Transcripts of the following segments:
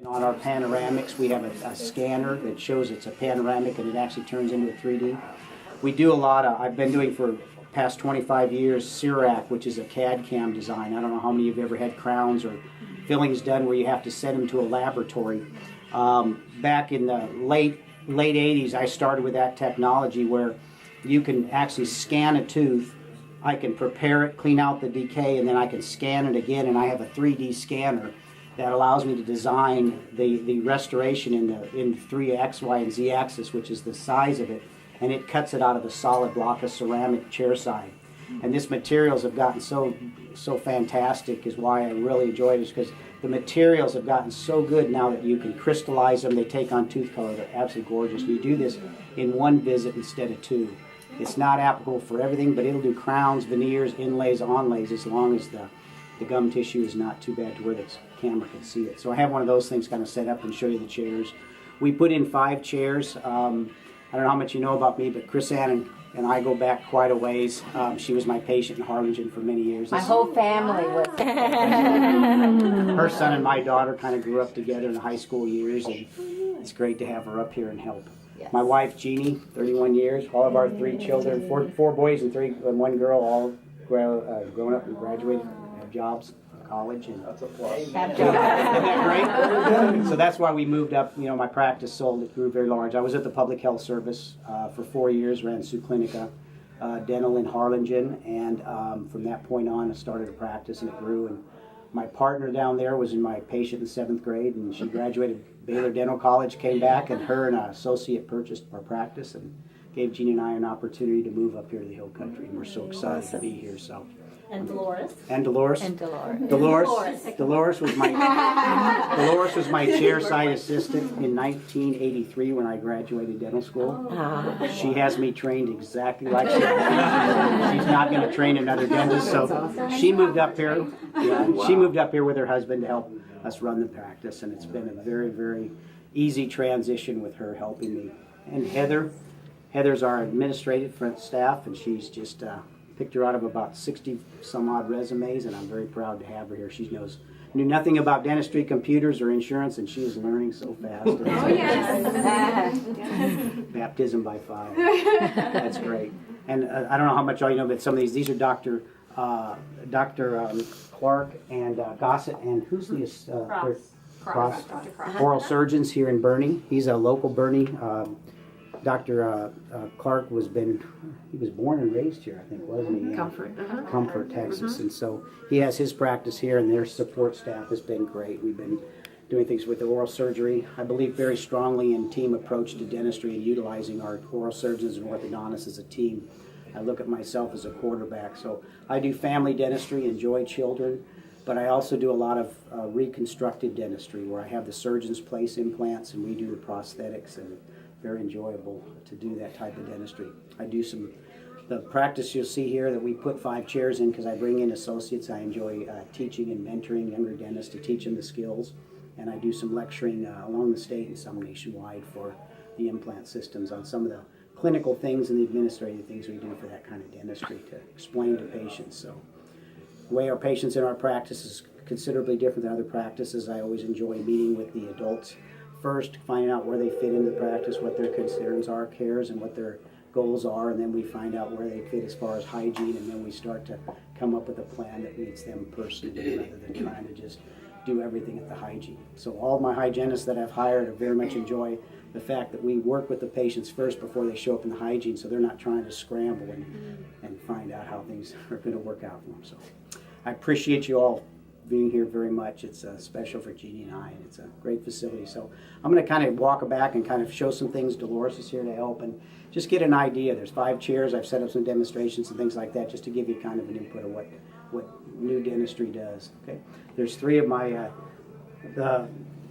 On our panoramics, we have a scanner that shows it's a panoramic and it actually turns into a 3D. We do a lot of, I've been doing for past 25 years, CIRAC, which is a CAD-CAM design. I don't know how many of you have ever had crowns or fillings done where you have to send them to a laboratory. Back in the late 80s, I started with that technology where you can actually scan a tooth. I can prepare it, clean out the decay, and then I can scan it again, and I have a 3D scanner that allows me to design the restoration in 3 X, Y, and Z axis, which is the size of it, and it cuts it out of a solid block of ceramic chairside. And this materials have gotten so fantastic is why I really enjoy it, is because the materials have gotten so good now that you can crystallize them. They take on tooth color. They're absolutely gorgeous. We do this in 1 visit instead of 2. It's not applicable for everything, but it'll do crowns, veneers, inlays, onlays, as long as the gum tissue is not too bad to where the camera can see it. So I have one of those things kind of set up and show you the chairs. We put in 5 chairs. I don't know how much you know about me, but Chris Ann and I go back quite a ways. She was my patient in Harlingen for many years. My whole family was. Her son and my daughter kind of grew up together in the high school years, and it's great to have her up here and help. Yes. My wife, Jeannie, 31 years. All of our 3 children, four boys and 1 girl, all grown up and graduated, have jobs. College, and that's a plus. Isn't that great? So that's why we moved up. You know, my practice sold. It grew very large. I was at the Public Health Service for 4 years, ran Sioux Clinica Dental in Harlingen, and from that point on, I started a practice, and it grew. And my partner down there was my patient in 7th grade, and she graduated Baylor Dental College, came back, and her and an associate purchased our practice, and gave Jeannie and I an opportunity to move up here to the Hill Country, and we're so excited to be here. So. And Dolores. And Dolores. And Dolores. Dolores was my chairside assistant in 1983 when I graduated dental school. She has me trained exactly like she is. She's not going to train another dentist, so she moved up here. Yeah, she moved up here with her husband to help us run the practice, and it's been a very, very easy transition with her helping me. And Heather's our administrative front staff, and she's just picked her out of about 60 some odd resumes, and I'm very proud to have her here. She knew nothing about dentistry, computers, or insurance, and she is learning so fast. Oh, yes. Baptism by fire. That's great. And I don't know how much all you know, but some of these are Dr. Clark and Gossett, and who's the Cross. oral surgeons here in Boerne. He's a local Boerne. Dr. Clark he was born and raised here, I think, wasn't he? Comfort, Texas. And so he has his practice here, and their support staff has been great. We've been doing things with the oral surgery. I believe very strongly in team approach to dentistry and utilizing our oral surgeons and orthodontists as a team. I look at myself as a quarterback. So I do family dentistry, enjoy children, but I also do a lot of reconstructive dentistry where I have the surgeons place implants and we do the prosthetics, and very enjoyable to do that type of dentistry. I do the practice you'll see here that we put 5 chairs in because I bring in associates. I enjoy teaching and mentoring younger dentists to teach them the skills, and I do some lecturing along the state and some nationwide for the implant systems on some of the clinical things and the administrative things we do for that kind of dentistry to explain to patients. So the way our patients in our practice is considerably different than other practices. I always enjoy meeting with the adults first, finding out where they fit into the practice, what their concerns are, cares, and what their goals are, and then we find out where they fit as far as hygiene, and then we start to come up with a plan that meets them personally rather than trying to just do everything at the hygiene. So all my hygienists that I've hired very much enjoy the fact that we work with the patients first before they show up in the hygiene, so they're not trying to scramble and find out how things are going to work out for them. So I appreciate you all being here very much. It's special for Jeannie and I, and it's a great facility. So I'm going to kind of walk back and kind of show some things. Dolores is here to help and just get an idea. There's 5 chairs. I've set up some demonstrations and things like that just to give you kind of an input of what new dentistry does. Okay, there's 3 of my the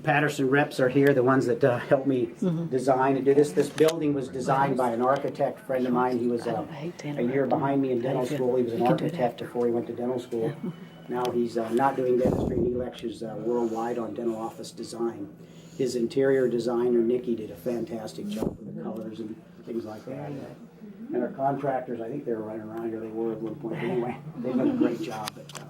Patterson reps are here, the ones that helped me design and do this. This building was designed by an architect friend of mine. He was a year behind me in dental school. He was an architect before he went to dental school. Now he's not doing dentistry, and he lectures worldwide on dental office design. His interior designer, Nikki, did a fantastic job with the colors and things like that. And our contractors, I think they were running around here. They were at one point. But anyway, they've done a great job. But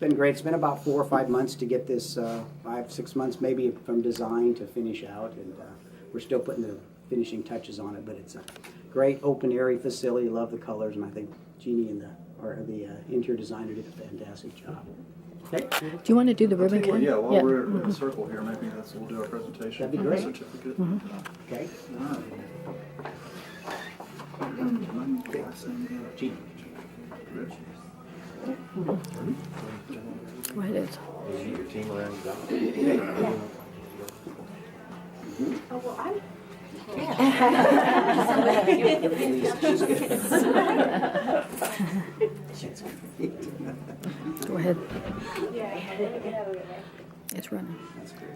been great. It's been about 4 or 5 months to get this, 5, 6 months maybe from design to finish out, and we're still putting the finishing touches on it, but it's a great open area facility. Love the colors, and I think Jeannie and the interior designer did a fantastic job. Okay. Do you want to do the ribbon cutting? Yeah, while we're in a circle here, maybe we'll do our presentation. That'd be great. Certificate. Okay. Jeannie. Rich? Go ahead. Ed. Your team around Oh, well, I. Go ahead. It's running.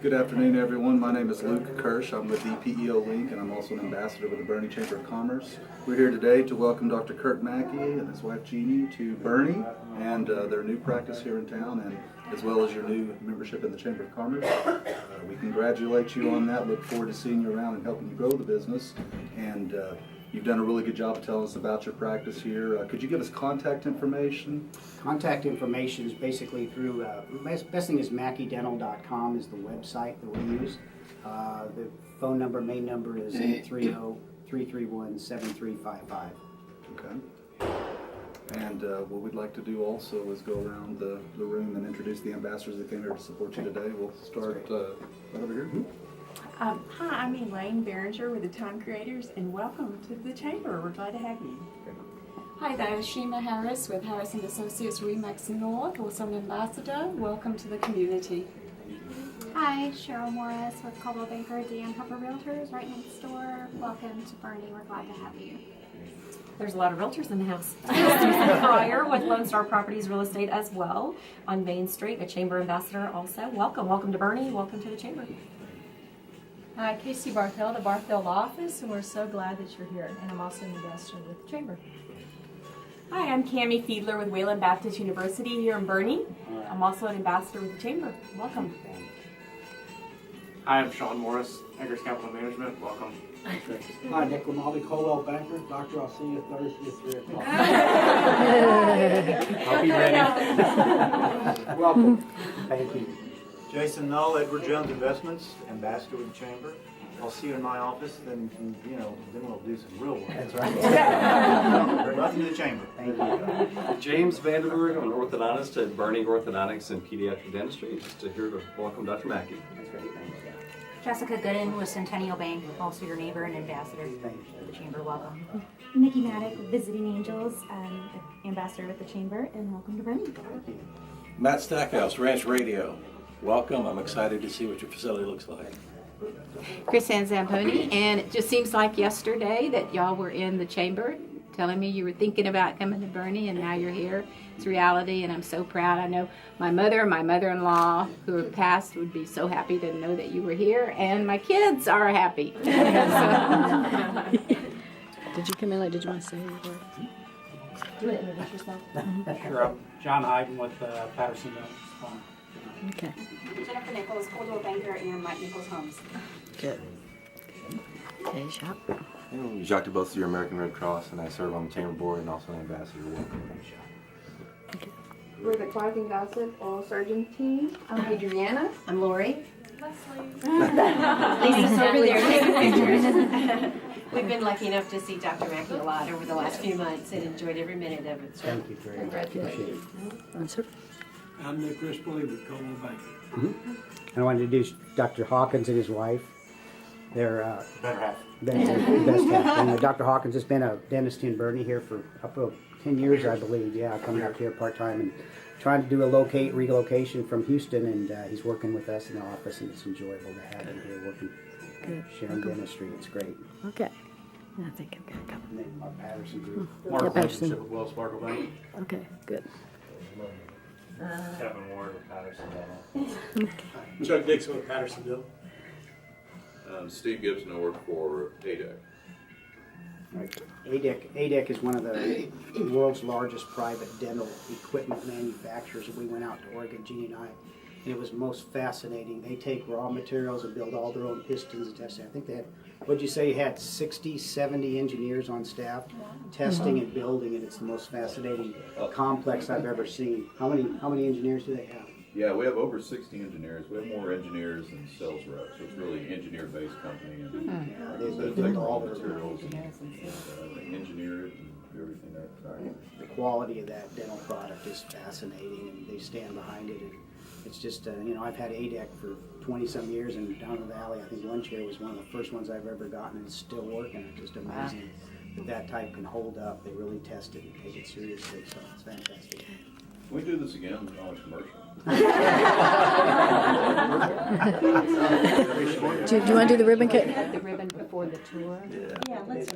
Good afternoon, everyone. My name is Luke Kirsch. I'm with EPEO Link, and I'm also an ambassador with the Boerne Chamber of Commerce. We're here today to welcome Dr. Kurt Mackey and his wife Jeannie to Boerne and their new practice here in town, and as well as your new membership in the Chamber of Commerce. We congratulate you on that. Look forward to seeing you around and helping you grow the business. And you've done a really good job of telling us about your practice here. Could you give us contact information? Contact information is basically through, best thing is mackeydental.com is the website that we use. The phone number, main number is 830-331-7355. Okay. And what we'd like to do also is go around the room and introduce the ambassadors that came here to support you today. We'll start right over here. Hi, I'm Elaine Behringer with the Time Creators, and welcome to the Chamber. We're glad to have you. Hi there, Shima Harris with Harris & Associates Remax North, also an ambassador. Welcome to the community. Hi, Cheryl Morris with Coldwell Banker Dan Harper Realtors right next door. Welcome to Boerne. We're glad to have you. There's a lot of realtors in the house. Susan Pryor with Lone Star Properties Real Estate as well on Main Street, a Chamber Ambassador also. Welcome to Boerne. Welcome to the Chamber. Hi, Casey Barthel, the Barthel Office, and we're so glad that you're here. And I'm also an ambassador with the Chamber. Hi, I'm Cammie Fiedler with Wayland Baptist University here in Boerne. I'm also an ambassador with the Chamber. Welcome. Hi, I'm Sean Morris, Eggers Capital Management. Welcome. Hi, Nick Rinaldi, Coldwell Banker. Doctor, I'll see you Thursday at 3 o'clock. I'll be ready. Welcome. Thank you. Jason Null, Edward Jones Investments, Ambassador with the Chamber. I'll see you in my office, then we'll do some real work. That's right. Nothing to the Chamber. Thank you. James Vandenberg, I'm an orthodontist at Boerne Orthodontics and Pediatric Dentistry. Just here to welcome Dr. Mackey. That's great. Thanks. Jessica Gooden with Centennial Bank, also your neighbor and ambassador Thanks. to the Chamber. Welcome. Nikki Maddock, Visiting Angels, Ambassador with the Chamber, and welcome to Boerne. Matt Stackhouse, Ranch Radio. Welcome. I'm excited to see what your facility looks like. Chris Ann Zamponi, and it just seems like yesterday that y'all were in the Chamber telling me you were thinking about coming to Boerne, and now you're here. It's reality, and I'm so proud. I know my mother and my mother-in-law who have passed would be so happy to know that you were here, and my kids are happy. Did you come in? Did you want to say a word? Do you want to introduce yourself? Sure, I'm John Hyden with Patterson. Okay. Jennifer Nichols, Coldwell Banker, and Mike Nichols Homes. Good. Okay, shop. Jacques DeBossier, American Red Cross, and I serve on the Chamber Board and also an ambassador. Welcome. Okay. We're the Clark and Gossett Oral Surgeon Team. I'm Adriana. I'm Lori. Lisa's over there taking pictures. We've been lucky enough to see Dr. Mackey a lot over the last few months and enjoyed every minute of it. So Thank you very much. Appreciate it. Answer. I'm Nick Crispoli with Coldwell Banker. And I want to introduce Dr. Hawkins and his wife. They're Better half. best half. And Dr. Hawkins has been a dentist in Boerne here for up to 10 years, I believe. Yeah, coming up here part-time and trying to do a relocation from Houston, and he's working with us in the office, and it's enjoyable to have him here working, sharing dentistry. It's great. Okay. I think I've got a couple. And then our Patterson group. Mark Patterson. relationship with Wells Fargo Bank. Okay, good. Kevin Ward with Patterson. Chuck Dixon with Pattersonville. Steve Gibson, I work for ADEC. Right. ADEC is one of the world's largest private dental equipment manufacturers. We went out to Oregon, Jeannie and I, and it was most fascinating. They take raw materials and build all their own pistons and testing. I think they had, what'd you say, you had 60, 70 engineers on staff testing and building, and it's the most fascinating complex I've ever seen. How many engineers do they have? Yeah, we have over 60 engineers. We have more engineers than sales reps, so it's really engineer-based company. And They take build raw all their materials and engineer it and do everything that. The quality of that dental product is fascinating, and they stand behind it. And it's just, I've had ADEC for 20-some years, and down in the valley, I think one chair was one of the first ones I've ever gotten, and it's still working. It's just amazing that type can hold up. They really test it and take it seriously, so it's fantastic. Can we do this again on a commercial? Do you want to do the ribbon cut? The ribbon before the tour. Yeah. Yeah, let's